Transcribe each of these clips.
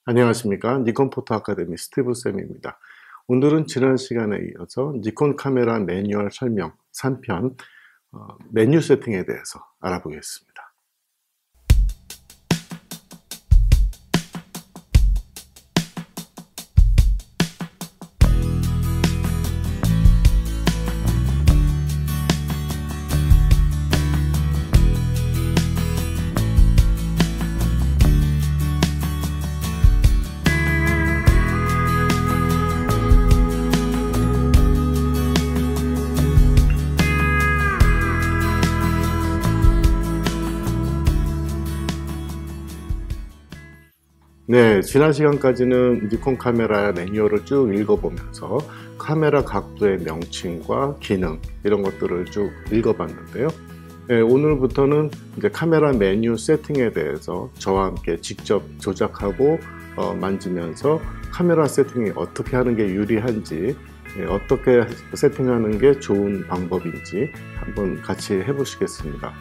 안녕하십니까. 니콘 포토 아카데미 스티브 쌤입니다. 오늘은 지난 시간에 이어서 니콘 카메라 매뉴얼 설명 3편 메뉴 세팅에 대해서 알아보겠습니다. 네, 지난 시간까지는 니콘 카메라 매뉴얼을 쭉 읽어보면서 카메라 각도의 명칭과 기능 이런 것들을 쭉 읽어봤는데요. 네, 오늘부터는 이제 카메라 메뉴 세팅에 대해서 저와 함께 직접 조작하고 만지면서 카메라 세팅이 어떻게 하는 게 유리한지, 어떻게 세팅하는 게 좋은 방법인지 한번 같이 해보시겠습니다.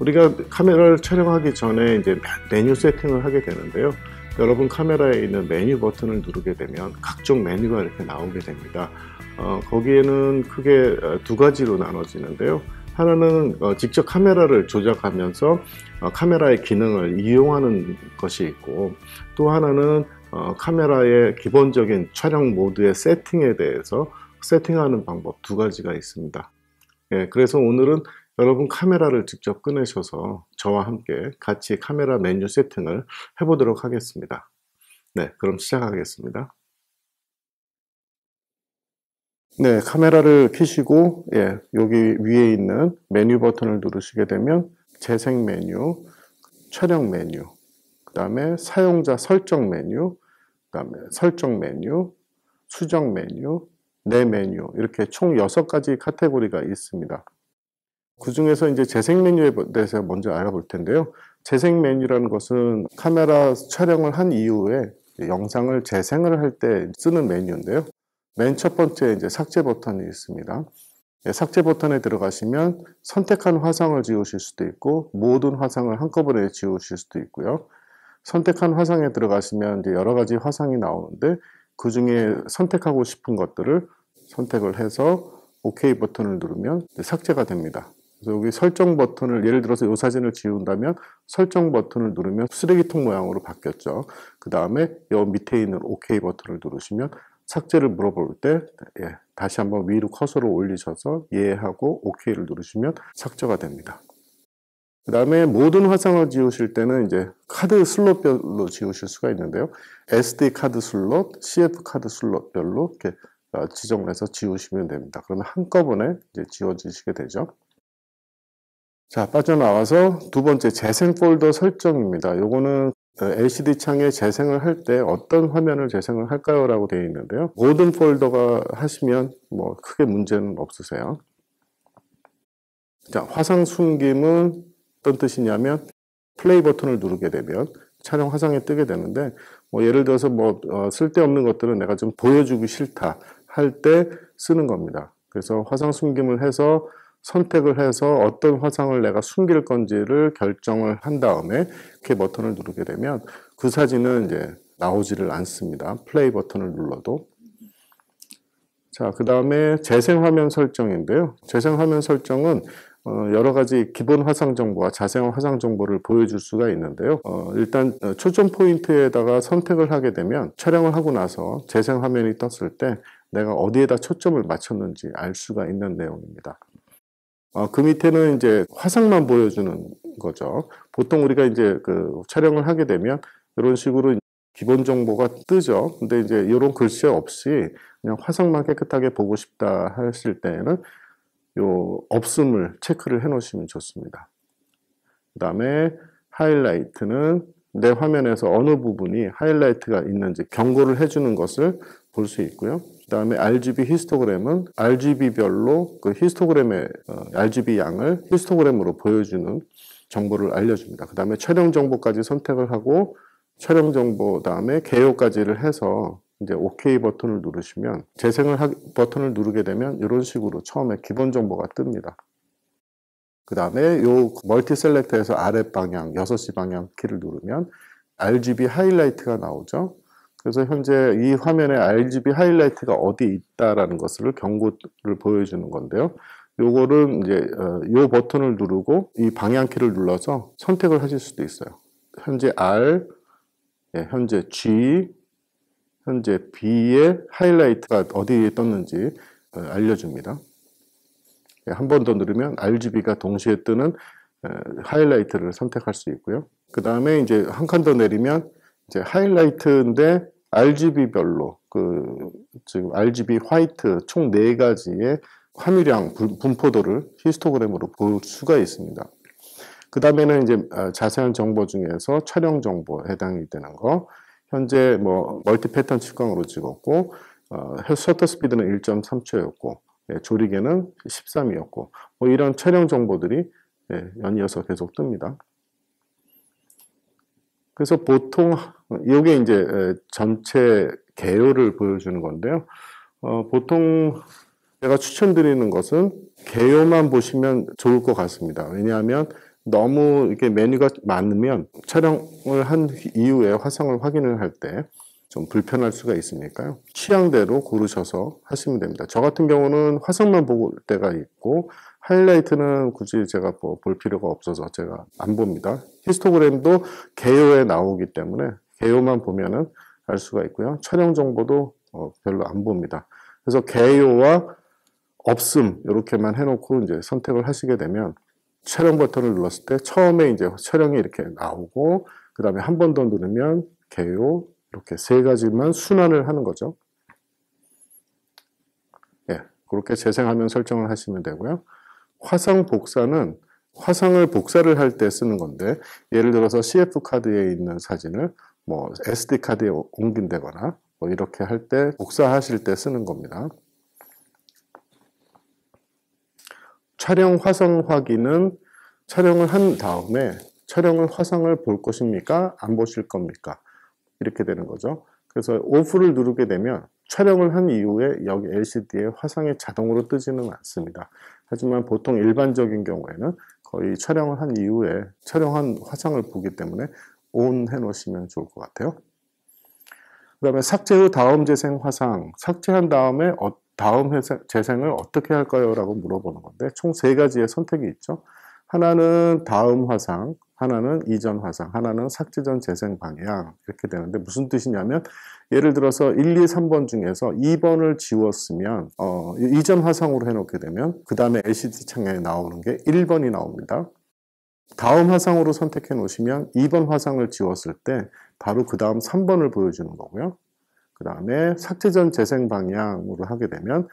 우리가 카메라를 촬영하기 전에 이제 메뉴 세팅을 하게 되는데요. 여러분 카메라에 있는 메뉴 버튼을 누르게 되면 각종 메뉴가 이렇게 나오게 됩니다. 거기에는 크게 두 가지로 나눠지는데요. 하나는 직접 카메라를 조작하면서 카메라의 기능을 이용하는 것이 있고, 또 하나는 카메라의 기본적인 촬영 모드의 세팅에 대해서 세팅하는 방법 두 가지가 있습니다. 그래서 오늘은 여러분 카메라를 직접 꺼내셔서 저와 함께 같이 카메라 메뉴 세팅을 해보도록 하겠습니다. 네, 그럼 시작하겠습니다. 네, 카메라를 켜시고 여기 위에 있는 메뉴 버튼을 누르시게 되면 재생 메뉴, 촬영 메뉴, 그 다음에 사용자 설정 메뉴, 그 다음에 설정 메뉴, 수정 메뉴, 내 메뉴, 이렇게 총 6가지 카테고리가 있습니다. 그 중에서 이제 재생 메뉴에 대해서 먼저 알아볼 텐데요. 재생 메뉴라는 것은 카메라 촬영을 한 이후에 영상을 재생을 할 때 쓰는 메뉴인데요. 맨 첫 번째 이제 삭제 버튼이 있습니다. 삭제 버튼에 들어가시면 선택한 화상을 지우실 수도 있고 모든 화상을 한꺼번에 지우실 수도 있고요. 선택한 화상에 들어가시면 이제 여러 가지 화상이 나오는데 그 중에 선택하고 싶은 것들을 선택을 해서 OK 버튼을 누르면 삭제가 됩니다. 그래서 여기 설정 버튼을, 예를 들어서 이 사진을 지운다면 설정 버튼을 누르면 쓰레기통 모양으로 바뀌었죠. 그 다음에 이 밑에 있는 OK 버튼을 누르시면 삭제를 물어볼 때 다시 한번 위로 커서를 올리셔서 하고 OK를 누르시면 삭제가 됩니다. 그 다음에 모든 화상을 지우실 때는 이제 카드 슬롯별로 지우실 수가 있는데요. SD 카드 슬롯, CF 카드 슬롯별로 이렇게 지정을 해서 지우시면 됩니다. 그러면 한꺼번에 이제 지워지시게 되죠. 자, 빠져나와서 두 번째 재생 폴더 설정입니다. 요거는 LCD 창에 재생을 할 때 어떤 화면을 재생을 할까요? 라고 되어 있는데요. 모든 폴더가 하시면 뭐 크게 문제는 없으세요. 자, 화상 숨김은 어떤 뜻이냐면 플레이 버튼을 누르게 되면 촬영 화상에 뜨게 되는데, 뭐 예를 들어서 뭐 쓸데없는 것들은 내가 좀 보여주기 싫다 할 때 쓰는 겁니다. 그래서 화상 숨김을 해서 선택을 해서 어떤 화상을 내가 숨길 건지를 결정을 한 다음에 이렇게 버튼을 누르게 되면 그 사진은 이제 나오지를 않습니다. 플레이 버튼을 눌러도. 자, 그 다음에 재생화면 설정인데요. 재생화면 설정은 여러 가지 기본 화상 정보와 자세한 화상 정보를 보여줄 수가 있는데요. 일단 초점 포인트에다가 선택을 하게 되면 촬영을 하고 나서 재생 화면이 떴을 때 내가 어디에다 초점을 맞췄는지 알 수가 있는 내용입니다. 그 밑에는 이제 화상만 보여주는 거죠. 보통 우리가 이제 그 촬영을 하게 되면 이런 식으로 기본 정보가 뜨죠. 근데 이제 이런 글씨 없이 그냥 화상만 깨끗하게 보고 싶다 하실 때에는 요 없음을 체크를 해 놓으시면 좋습니다. 그 다음에 하이라이트는 내 화면에서 어느 부분이 하이라이트가 있는지 경고를 해주는 것을 볼 수 있고요. 그 다음에 RGB 히스토그램은 RGB별로 그 히스토그램의 RGB 양을 히스토그램으로 보여주는 정보를 알려줍니다. 그 다음에 촬영 정보까지 선택을 하고 촬영 정보 다음에 개요까지를 해서 이제 OK 버튼을 누르시면 버튼을 누르게 되면 이런 식으로 처음에 기본 정보가 뜹니다. 그 다음에 요 멀티 셀렉터에서 아랫 방향 6시 방향 키를 누르면 RGB 하이라이트가 나오죠. 그래서 현재 이 화면에 RGB 하이라이트가 어디 있다라는 것을 경고를 보여주는 건데요. 요거를 이제 요 버튼을 누르고 이 방향키를 눌러서 선택을 하실 수도 있어요. 현재 R, 현재 G, 현재 B의 하이라이트가 어디에 떴는지 알려줍니다. 한 번 더 누르면 RGB가 동시에 뜨는 하이라이트를 선택할 수 있고요. 그 다음에 이제 한 칸 더 내리면 이제 하이라이트인데 RGB별로 지금 RGB 화이트 총 4가지의 함유량 분포도를 히스토그램으로 볼 수가 있습니다. 그 다음에는 이제 자세한 정보 중에서 촬영 정보에 해당이 되는 거, 현재 뭐 멀티 패턴 측광으로 찍었고 셔터 스피드는 1.3초였고 조리개는 13이었고 뭐 이런 촬영 정보들이 연이어서 계속 뜹니다. 그래서 보통 이게 이제 전체 개요를 보여주는 건데요. 보통 제가 추천드리는 것은 개요만 보시면 좋을 것 같습니다. 왜냐하면 너무 이렇게 메뉴가 많으면 촬영을 한 이후에 화상을 확인을 할 때 좀 불편할 수가 있으니까요. 취향대로 고르셔서 하시면 됩니다. 저 같은 경우는 화상만 볼 때가 있고 하이라이트는 굳이 제가 볼 필요가 없어서 제가 안 봅니다. 히스토그램도 개요에 나오기 때문에 개요만 보면은 알 수가 있고요. 촬영 정보도 별로 안 봅니다. 그래서 개요와 없음 이렇게만 해놓고 이제 선택을 하시게 되면 촬영 버튼을 눌렀을 때 처음에 이제 촬영이 이렇게 나오고 그 다음에 한 번 더 누르면 개요 이렇게 3가지만 순환을 하는 거죠. 그렇게 재생화면 설정을 하시면 되고요. 화상 복사는 화상을 복사를 할 때 쓰는 건데 예를 들어서 CF 카드에 있는 사진을 뭐 SD 카드에 옮긴다거나 뭐 이렇게 할 때 복사하실 때 쓰는 겁니다. 촬영 화상 확인은 촬영을 한 다음에 촬영을 화상을 볼 것입니까? 안 보실 겁니까? 이렇게 되는 거죠. 그래서 오프를 누르게 되면 촬영을 한 이후에 여기 LCD에 화상이 자동으로 뜨지는 않습니다. 하지만 보통 일반적인 경우에는 거의 촬영을 한 이후에 촬영한 화상을 보기 때문에 ON 해놓으시면 좋을 것 같아요. 그 다음에 삭제 후 다음 재생 화상, 삭제한 다음에 다음 재생을 어떻게 할까요? 라고 물어보는 건데 총 3가지의 선택이 있죠. 하나는 다음 화상, 하나는 이전 화상, 하나는 삭제 전 재생 방향 이렇게 되는데 무슨 뜻이냐면 예를 들어서 1, 2, 3번 중에서 2번을 지웠으면 이전 화상으로 해놓게 되면 그 다음에 LCD 창에 나오는 게 1번이 나옵니다. 다음 화상으로 선택해 놓으시면 2번 화상을 지웠을 때 바로 그 다음 3번을 보여주는 거고요. 그 다음에 삭제 전 재생 방향으로 하게 되면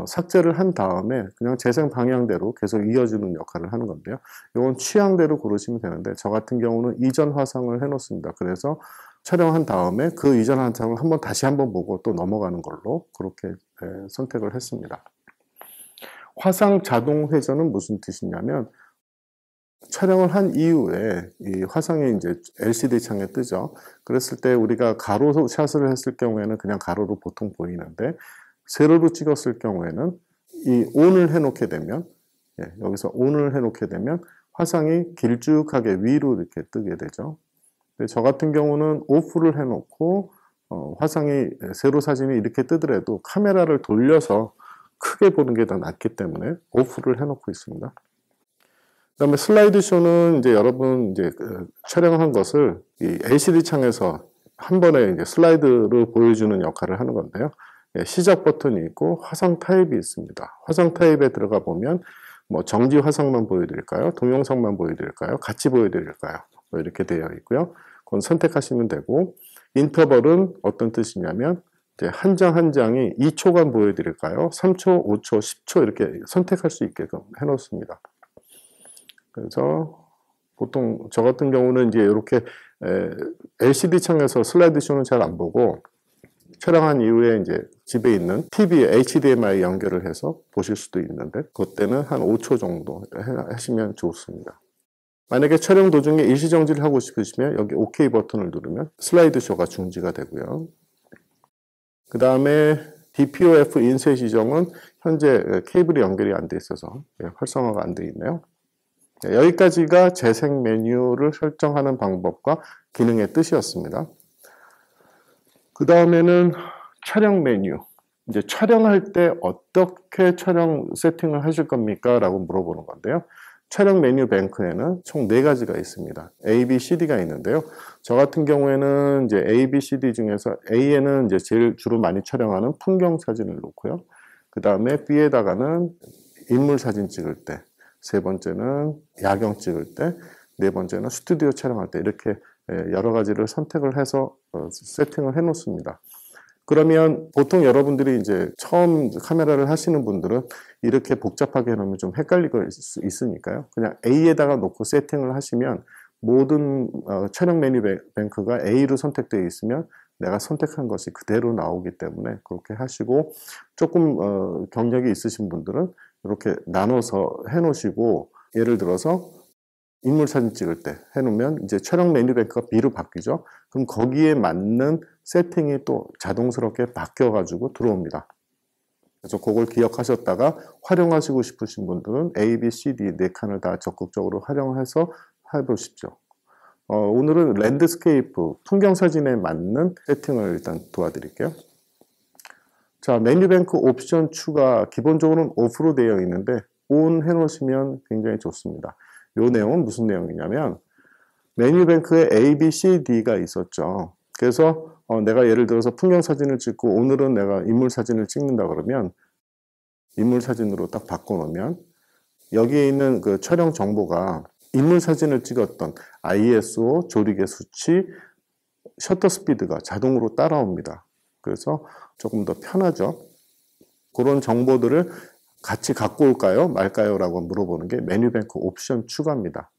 삭제를 한 다음에 그냥 재생 방향대로 계속 이어주는 역할을 하는 건데요. 이건 취향대로 고르시면 되는데 저 같은 경우는 이전 화상을 해놓습니다. 그래서 촬영한 다음에 그 이전 화상을 다시 한번 보고 또 넘어가는 걸로 그렇게 선택을 했습니다. 화상 자동 회전은 무슨 뜻이냐면 촬영을 한 이후에 이 화상이 이제 LCD 창에 뜨죠. 그랬을 때 우리가 가로 샷을 했을 경우에는 그냥 가로로 보통 보이는데 세로로 찍었을 경우에는 이 ON을 해놓게 되면 여기서 ON을 해놓게 되면 화상이 길쭉하게 위로 이렇게 뜨게 되죠. 근데 저 같은 경우는 OFF를 해놓고 화상이 세로 사진이 이렇게 뜨더라도 카메라를 돌려서 크게 보는 게 더 낫기 때문에 OFF를 해놓고 있습니다. 그다음에 슬라이드 쇼는 이제 여러분 이제 촬영한 것을 이 LCD 창에서 한 번에 이제 슬라이드로 보여주는 역할을 하는 건데요. 시작 버튼이 있고 화상 타입이 있습니다. 화상 타입에 들어가 보면 뭐 정지 화상만 보여드릴까요? 동영상만 보여드릴까요? 같이 보여드릴까요? 뭐 이렇게 되어 있고요. 그건 선택하시면 되고 인터벌은 어떤 뜻이냐면 이제 한 장 한 장이 2초간 보여드릴까요? 3초, 5초, 10초 이렇게 선택할 수 있게끔 해놓습니다. 그래서 보통 저 같은 경우는 이제 이렇게 LCD 창에서 슬라이드 쇼는 잘 안 보고 촬영한 이후에 이제 집에 있는 TV에 HDMI 연결을 해서 보실 수도 있는데 그때는 한 5초 정도 하시면 좋습니다. 만약에 촬영 도중에 일시정지를 하고 싶으시면 여기 OK 버튼을 누르면 슬라이드 쇼가 중지가 되고요. 그 다음에 DPOF 인쇄 지정은 현재 케이블이 연결이 안 돼 있어서 활성화가 안 돼 있네요. 여기까지가 재생 메뉴를 설정하는 방법과 기능의 뜻이었습니다. 그 다음에는 촬영 메뉴. 이제 촬영할 때 어떻게 촬영 세팅을 하실 겁니까? 라고 물어보는 건데요. 촬영 메뉴 뱅크에는 총 4가지가 있습니다. A, B, C, D가 있는데요. 저 같은 경우에는 이제 A, B, C, D 중에서 A에는 이제 제일 주로 많이 촬영하는 풍경 사진을 놓고요. 그 다음에 B에다가는 인물 사진 찍을 때, 세 번째는 야경 찍을 때, 네 번째는 스튜디오 촬영할 때 이렇게 여러 가지를 선택을 해서 세팅을 해 놓습니다. 그러면 보통 여러분들이 이제 처음 카메라를 하시는 분들은 이렇게 복잡하게 해놓으면 좀 헷갈릴 수 있으니까요. 그냥 A에다가 놓고 세팅을 하시면 모든 촬영 메뉴 뱅크가 A로 선택되어 있으면 내가 선택한 것이 그대로 나오기 때문에 그렇게 하시고, 조금 경력이 있으신 분들은 이렇게 나눠서 해놓으시고, 예를 들어서 인물 사진 찍을 때 해놓으면 이제 촬영 메뉴 뱅크가 B로 바뀌죠. 그럼 거기에 맞는 세팅이 또 자동스럽게 바뀌어가지고 들어옵니다. 그래서 그걸 기억하셨다가 활용하시고 싶으신 분들은 A, B, C, D 4칸을 다 적극적으로 활용해서 해보십시오. 오늘은 랜드스케이프, 풍경 사진에 맞는 세팅을 일단 도와드릴게요. 자, 메뉴 뱅크 옵션 추가, 기본적으로는 오프로 되어 있는데 ON 해놓으시면 굉장히 좋습니다. 이 내용은 무슨 내용이냐면, 메뉴 뱅크에 A, B, C, D가 있었죠. 그래서 내가 예를 들어서 풍경 사진을 찍고 오늘은 내가 인물 사진을 찍는다 그러면 인물 사진으로 딱 바꿔놓으면 여기에 있는 그 촬영 정보가 인물 사진을 찍었던 ISO, 조리개 수치, 셔터 스피드가 자동으로 따라옵니다. 그래서 조금 더 편하죠. 그런 정보들을 같이 갖고 올까요? 말까요? 라고 물어보는 게 메뉴 뱅크 옵션 추가입니다.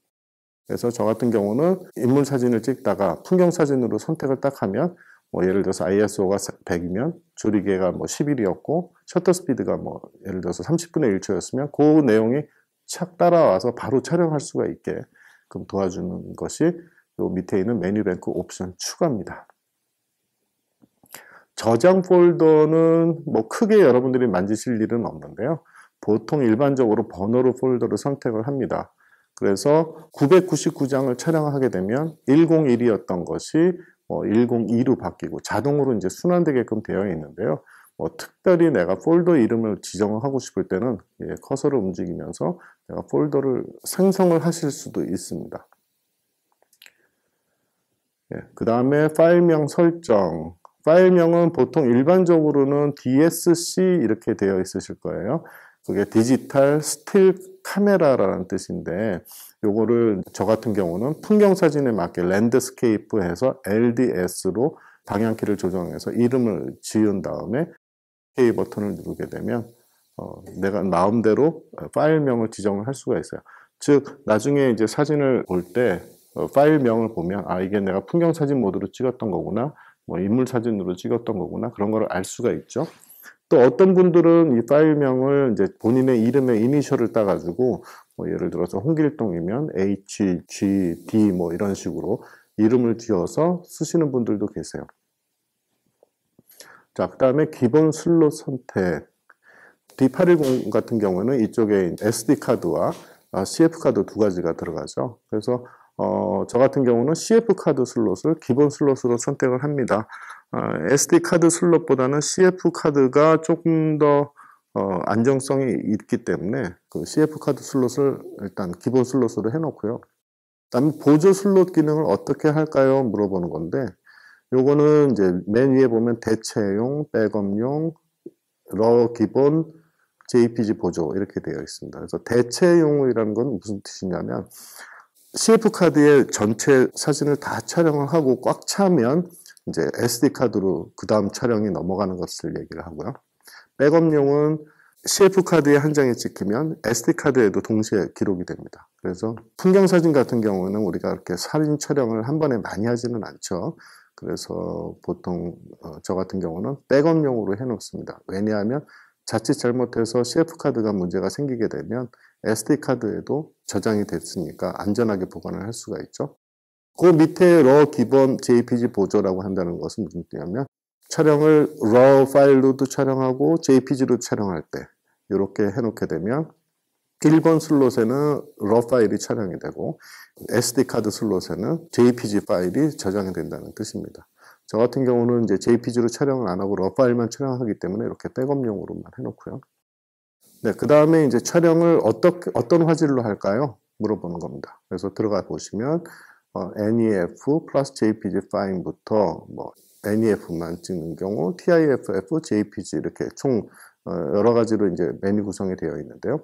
그래서 저 같은 경우는 인물 사진을 찍다가 풍경 사진으로 선택을 딱 하면 예를 들어서 ISO가 100이면 조리개가 11이었고 셔터 스피드가 예를 들어서 30분의 1초였으면 그 내용이 착 따라와서 바로 촬영할 수가 있게 그럼 도와주는 것이 요 밑에 있는 메뉴 뱅크 옵션 추가입니다. 저장 폴더는 크게 여러분들이 만지실 일은 없는데요. 보통 일반적으로 번호로 폴더를 선택을 합니다. 그래서 999장을 촬영하게 되면 101이었던 것이 102로 바뀌고 자동으로 이제 순환되게끔 되어 있는데요. 특별히 내가 폴더 이름을 지정하고 싶을 때는 커서를 움직이면서 내가 폴더를 생성을 하실 수도 있습니다. 그 다음에 파일명 설정. 파일명은 보통 일반적으로는 DSC 이렇게 되어 있으실 거예요. 그게 디지털 스틸 카메라라는 뜻인데, 요거를 저 같은 경우는 풍경 사진에 맞게 랜드스케이프 해서 LDS로 방향키를 조정해서 이름을 지은 다음에 K 버튼을 누르게 되면 내가 마음대로 파일명을 지정을 할 수가 있어요. 즉 나중에 이제 사진을 볼 때 파일명을 보면 이게 내가 풍경 사진 모드로 찍었던 거구나, 인물 사진으로 찍었던 거구나, 그런 걸 알 수가 있죠. 또 어떤 분들은 이 파일명을 이제 본인의 이름의 이니셜을 따가지고 예를 들어서 홍길동이면 H, G, D 이런 식으로 이름을 지어서 쓰시는 분들도 계세요. 자, 그 다음에 기본 슬롯 선택. D810 같은 경우는 이쪽에 SD카드와 CF카드 두 가지가 들어가죠. 그래서 저 같은 경우는 CF카드 슬롯을 기본 슬롯으로 선택을 합니다. SD카드 슬롯보다는 CF카드가 조금 더 안정성이 있기 때문에 그 CF카드 슬롯을 일단 기본 슬롯으로 해놓고요. 그다음에 보조 슬롯 기능을 어떻게 할까요? 물어보는 건데, 요거는 이제 맨 위에 보면 대체용, 백업용, 러 기본, JPG 보조 이렇게 되어 있습니다. 그래서 대체용이라는 건 무슨 뜻이냐면 CF카드에 전체 사진을 다 촬영을 하고 꽉 차면 이제 SD카드로 그 다음 촬영이 넘어가는 것을 얘기를 하고요. 백업용은 CF카드에 한 장이 찍히면 SD카드에도 동시에 기록이 됩니다. 그래서 풍경사진 같은 경우는 우리가 이렇게 사진 촬영을 한 번에 많이 하지는 않죠. 그래서 보통 저 같은 경우는 백업용으로 해놓습니다. 왜냐하면 자칫 잘못해서 CF카드가 문제가 생기게 되면 SD카드에도 저장이 됐으니까 안전하게 보관을 할 수가 있죠. 그 밑에 러 기본 JPG 보조라고 한다는 것은 무슨 뜻이냐면 촬영을 러 파일로도 촬영하고 JPG로 촬영할 때 이렇게 해놓게 되면 1번 슬롯에는 RAW 파일이 촬영이 되고 SD카드 슬롯에는 JPG 파일이 저장이 된다는 뜻입니다. 저 같은 경우는 이제 JPG로 촬영을 안 하고 RAW 파일만 촬영하기 때문에 이렇게 백업용으로만 해놓고요. 네, 그 다음에 이제 촬영을 어떤 화질로 할까요? 물어보는 겁니다. 그래서 들어가 보시면 NEF 플러스 JPG 파일부터 뭐 NEF만 찍는 경우 TIFF, JPG 이렇게 총 여러 가지로 이제 메뉴 구성이 되어 있는데요.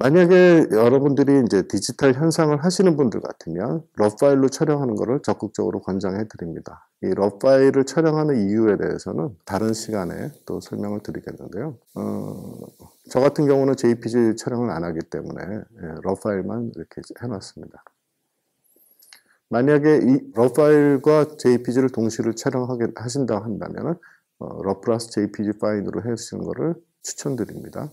만약에 여러분들이 이제 디지털 현상을 하시는 분들 같으면 RAW 파일로 촬영하는 것을 적극적으로 권장해 드립니다. 이 RAW 파일을 촬영하는 이유에 대해서는 다른 시간에 또 설명을 드리겠는데요. 저 같은 경우는 JPG 촬영을 안 하기 때문에 RAW 파일만 이렇게 해놨습니다. 만약에 이 RAW 파일과 JPG를 동시에 촬영하신다 한다면 RAW 플러스 JPG 파일로 하시는 것을 추천드립니다.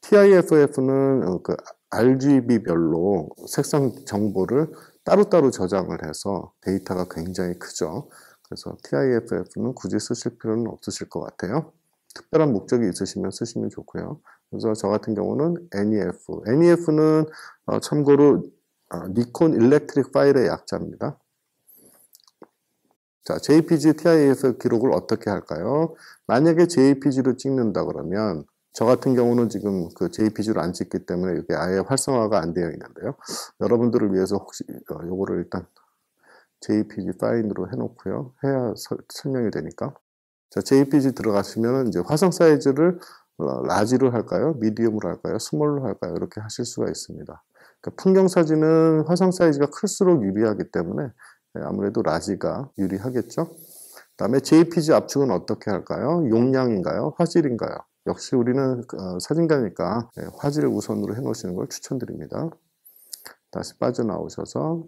TIFF는 그 RGB별로 색상 정보를 따로따로 저장을 해서 데이터가 굉장히 크죠. 그래서 TIFF는 굳이 쓰실 필요는 없으실 것 같아요. 특별한 목적이 있으시면 쓰시면 좋고요. 그래서 저 같은 경우는 NEF. NEF는 참고로 니콘 일렉트릭 파일의 약자입니다. 자, JPG, TIFF 기록을 어떻게 할까요? 만약에 JPG로 찍는다 그러면 저 같은 경우는 지금 그 JPG로 안 찍기 때문에 이게 아예 활성화가 안 되어 있는데요. 여러분들을 위해서 혹시 요거를 일단 JPG 파일로 해놓고요. 해야 설명이 되니까. 자, JPG 들어가시면 이제 화성 사이즈를 라지로 할까요? 미디움으로 할까요? 스몰로 할까요? 이렇게 하실 수가 있습니다. 그러니까 풍경 사진은 화성 사이즈가 클수록 유리하기 때문에 아무래도 라지가 유리하겠죠. 그 다음에 JPG 압축은 어떻게 할까요? 용량인가요? 화질인가요? 역시 우리는 사진가니까 화질을 우선으로 해놓으시는 걸 추천드립니다. 다시 빠져나오셔서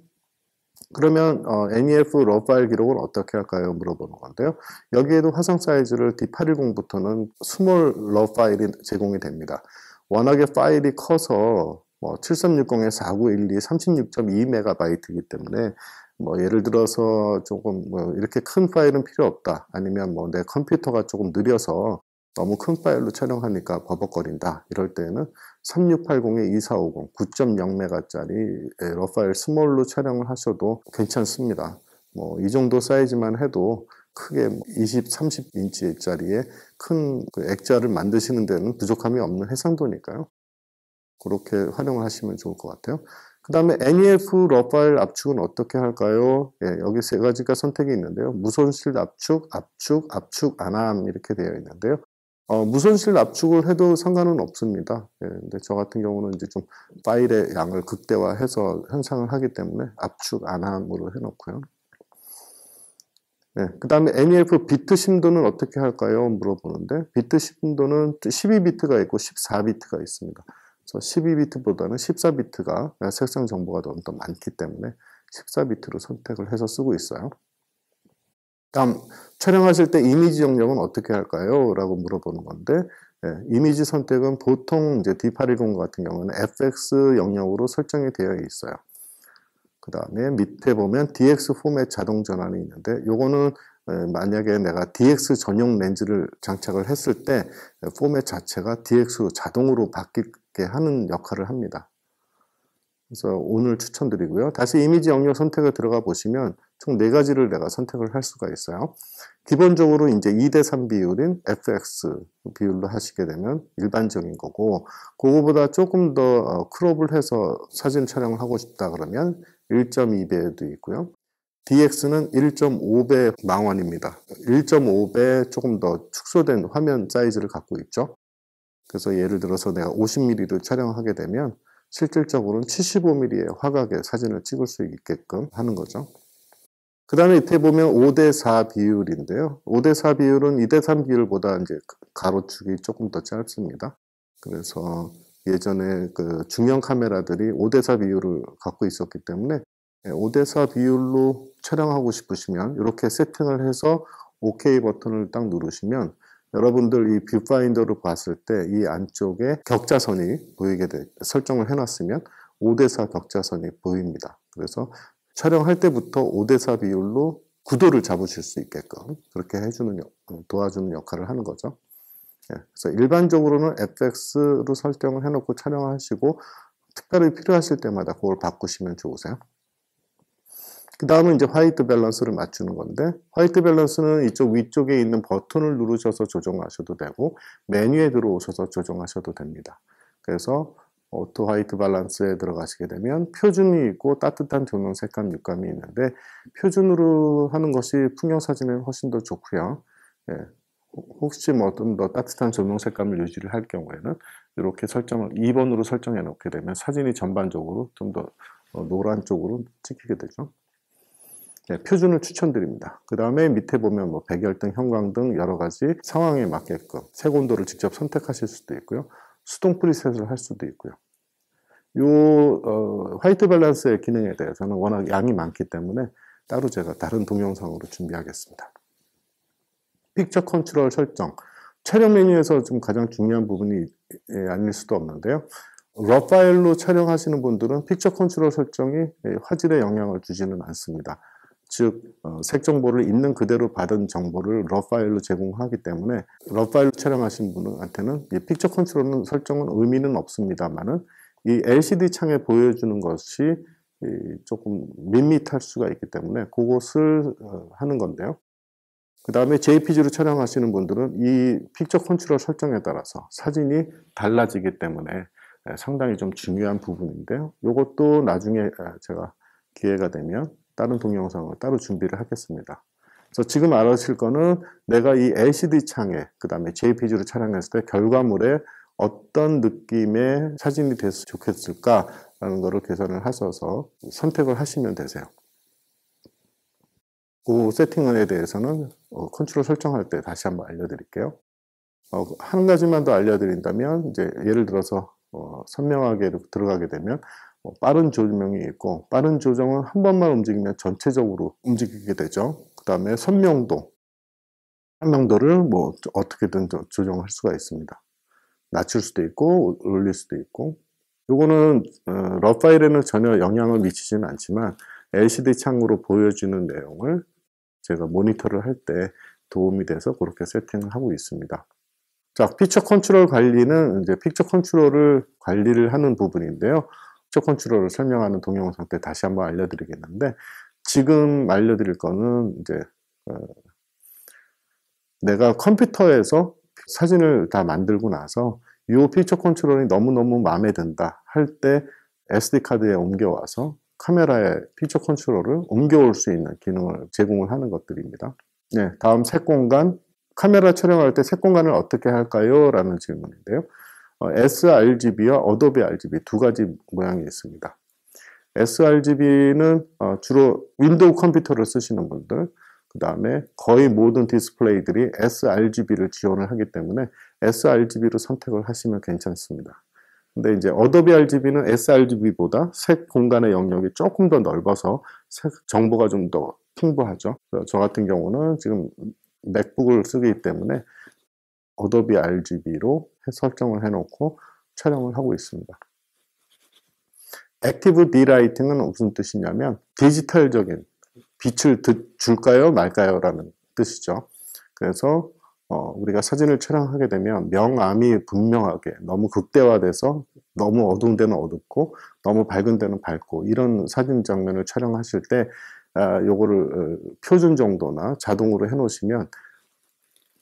그러면 NEF RAW 파일 기록을 어떻게 할까요? 물어보는 건데요. 여기에도 화상 사이즈를 D810부터는 스몰 RAW 파일이 제공이 됩니다. 워낙에 파일이 커서 7360에 4912 36.2MB이기 때문에 예를 들어서 조금 이렇게 큰 파일은 필요 없다. 아니면 내 컴퓨터가 조금 느려서 너무 큰 파일로 촬영하니까 버벅거린다. 이럴 때는 3680에 2450 9.0메가짜리 RAW 파일 스몰로 촬영을 하셔도 괜찮습니다. 이 정도 사이즈만 해도 크게 20, 30인치짜리의 큰 액자를 만드시는 데는 부족함이 없는 해상도니까요. 그렇게 활용을 하시면 좋을 것 같아요. 그 다음에 NEF RAW 파일 압축은 어떻게 할까요? 여기 세 가지가 선택이 있는데요. 무손실 압축, 압축 안함 이렇게 되어 있는데요. 무손실 압축을 해도 상관은 없습니다. 근데 저 같은 경우는 이제 좀 파일의 양을 극대화해서 현상을 하기 때문에 압축 안함으로 해놓고요. 그 다음에 NEF 비트 심도는 어떻게 할까요? 물어보는데 비트 심도는 12비트가 있고 14비트가 있습니다. 그래서 12비트보다는 14비트가 색상 정보가 더 많기 때문에 14비트로 선택을 해서 쓰고 있어요. 다음 촬영하실 때 이미지 영역은 어떻게 할까요? 라고 물어보는 건데 이미지 선택은 보통 이제 D810 같은 경우는 FX 영역으로 설정이 되어 있어요. 그 다음에 밑에 보면 DX 포맷 자동 전환이 있는데 요거는 만약에 내가 DX 전용 렌즈를 장착을 했을 때 포맷 자체가 DX로 자동으로 바뀌게 하는 역할을 합니다. 그래서 오늘 추천드리고요. 다시 이미지 영역 선택을 들어가 보시면 총 4가지를 내가 선택을 할 수가 있어요. 기본적으로 이제 2:3 비율인 FX 비율로 하시게 되면 일반적인 거고, 그거보다 조금 더 크롭을 해서 사진 촬영을 하고 싶다 그러면 1.2배도 있고요. DX는 1.5배 망원입니다. 1.5배 조금 더 축소된 화면 사이즈를 갖고 있죠. 그래서 예를 들어서 내가 50mm로 촬영하게 되면 실질적으로는 75mm의 화각의 사진을 찍을 수 있게끔 하는 거죠. 그 다음에 이때 보면 5:4 비율인데요. 5:4 비율은 2:3 비율보다 이제 가로축이 조금 더 짧습니다. 그래서 예전에 그 중형 카메라들이 5:4 비율을 갖고 있었기 때문에 5:4 비율로 촬영하고 싶으시면 이렇게 세팅을 해서 OK 버튼을 딱 누르시면 여러분들 이 뷰파인더를 봤을 때 이 안쪽에 격자선이 보이게 설정을 해놨으면 5:4 격자선이 보입니다. 그래서 촬영할 때부터 5:4 비율로 구도를 잡으실 수 있게끔 그렇게 도와주는 역할을 하는 거죠. 그래서 일반적으로는 FX로 설정을 해놓고 촬영하시고 특별히 필요하실 때마다 그걸 바꾸시면 좋으세요. 그 다음은 이제 화이트 밸런스를 맞추는 건데, 화이트 밸런스는 이쪽 위쪽에 있는 버튼을 누르셔서 조정하셔도 되고 메뉴에 들어오셔서 조정하셔도 됩니다. 그래서 오토 화이트 밸런스에 들어가시게 되면 표준이 있고 따뜻한 조명 색감 육감이 있는데, 표준으로 하는 것이 풍경 사진에 훨씬 더 좋고요. 예, 혹시 뭐 좀 더 따뜻한 조명 색감을 유지를 할 경우에는 이렇게 설정을 2번으로 설정해 놓게 되면 사진이 전반적으로 좀 더 노란 쪽으로 찍히게 되죠. 네, 표준을 추천드립니다. 그 다음에 밑에 보면 뭐 백열등, 형광등 여러 가지 상황에 맞게끔 색 온도를 직접 선택하실 수도 있고요. 수동 프리셋을 할 수도 있고요. 화이트 밸런스의 기능에 대해서는 워낙 양이 많기 때문에 따로 제가 다른 동영상으로 준비하겠습니다. 픽처 컨트롤 설정. 촬영 메뉴에서 좀 가장 중요한 부분이 아닐 수도 없는데요. 러 파일로 촬영하시는 분들은 픽처 컨트롤 설정이 화질에 영향을 주지는 않습니다. 즉 색 정보를 있는 그대로 받은 정보를 러 파일로 제공하기 때문에 러 파일로 촬영하신 분한테는 이 픽처 컨트롤 설정은 의미는 없습니다만은 이 LCD 창에 보여주는 것이 조금 밋밋할 수가 있기 때문에 그것을 하는 건데요. 그 다음에 JPG로 촬영하시는 분들은 이 픽처 컨트롤 설정에 따라서 사진이 달라지기 때문에 상당히 좀 중요한 부분인데요. 이것도 나중에 제가 기회가 되면 다른 동영상을 따로 준비를 하겠습니다. 그래서 지금 알아실 거는 내가 이 LCD 창에 그 다음에 JPG로 촬영했을 때 결과물에 어떤 느낌의 사진이 돼서 좋겠을까라는 것을 계산을 하셔서 선택을 하시면 되세요. 그 세팅에 대해서는 컨트롤 설정할 때 다시 한번 알려드릴게요. 한 가지만 더 알려드린다면 이제 예를 들어서 선명하게 들어가게 되면 빠른 조명이 있고, 빠른 조정은 한 번만 움직이면 전체적으로 움직이게 되죠. 그 다음에 선명도를 뭐 어떻게든 조정할 수가 있습니다. 낮출 수도 있고 올릴 수도 있고. 요거는 러 파일에는 전혀 영향을 미치지는 않지만 LCD 창으로 보여주는 내용을 제가 모니터를 할 때 도움이 돼서 그렇게 세팅을 하고 있습니다. 자, 픽처 컨트롤 관리는 이제 픽처 컨트롤을 관리를 하는 부분인데요. 픽처 컨트롤을 설명하는 동영상 때 다시 한번 알려드리겠는데, 지금 알려드릴 거는 이제 내가 컴퓨터에서 사진을 다 만들고 나서 이 픽처 컨트롤이 너무너무 마음에 든다 할 때 SD카드에 옮겨와서 카메라에 픽처 컨트롤을 옮겨올 수 있는 기능을 제공을 하는 것들입니다. 네, 다음 색 공간. 카메라 촬영할 때 색 공간을 어떻게 할까요? 라는 질문인데요. sRGB와 어도비 RGB 두 가지 모양이 있습니다. sRGB는 주로 윈도우 컴퓨터를 쓰시는 분들, 그 다음에 거의 모든 디스플레이들이 sRGB를 지원을 하기 때문에 sRGB로 선택을 하시면 괜찮습니다. 근데 이제 어도비 RGB는 sRGB보다 색 공간의 영역이 조금 더 넓어서 색 정보가 좀 더 풍부하죠. 저 같은 경우는 지금 맥북을 쓰기 때문에 어도비 RGB로 설정을 해놓고 촬영을 하고 있습니다. 액티브 디라이팅은 무슨 뜻이냐면 디지털적인 빛을 줄까요 말까요 라는 뜻이죠. 그래서 우리가 사진을 촬영하게 되면 명암이 분명하게 너무 극대화돼서 너무 어두운 데는 어둡고 너무 밝은 데는 밝고 이런 사진 장면을 촬영하실 때 요거를 표준 정도나 자동으로 해 놓으시면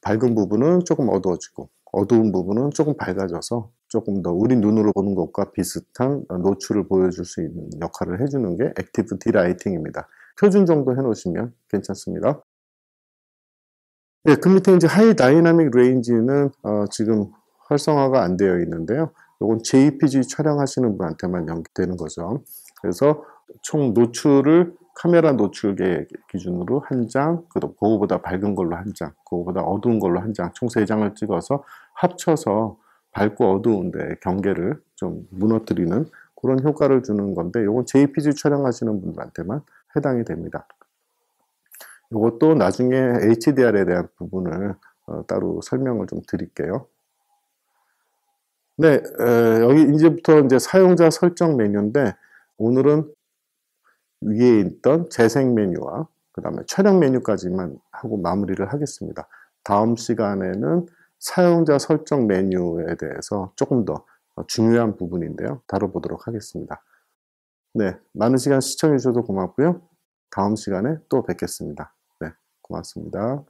밝은 부분은 조금 어두워지고 어두운 부분은 조금 밝아져서 조금 더 우리 눈으로 보는 것과 비슷한 노출을 보여줄 수 있는 역할을 해주는 게 액티브 디라이팅입니다. 표준 정도 해놓으시면 괜찮습니다. 네, 그 밑에 이제 하이 다이나믹 레인지는 지금 활성화가 안 되어 있는데요. 이건 JPG 촬영하시는 분한테만 연결되는 거죠. 그래서 총 노출을 카메라 노출계 기준으로 한 장, 그거보다 밝은 걸로 한 장, 그거보다 어두운 걸로 한 장, 총 3장을 찍어서 합쳐서 밝고 어두운데 경계를 좀 무너뜨리는 그런 효과를 주는 건데, 이건 JPG 촬영하시는 분들한테만 해당이 됩니다. 이것도 나중에 HDR에 대한 부분을 따로 설명을 좀 드릴게요. 네, 여기 이제부터 이제 사용자 설정 메뉴인데, 오늘은 위에 있던 재생 메뉴와 그 다음에 촬영 메뉴까지만 하고 마무리를 하겠습니다. 다음 시간에는 사용자 설정 메뉴에 대해서 조금 더 중요한 부분인데요. 다뤄보도록 하겠습니다. 네, 많은 시간 시청해 주셔서 고맙고요. 다음 시간에 또 뵙겠습니다. 네, 고맙습니다.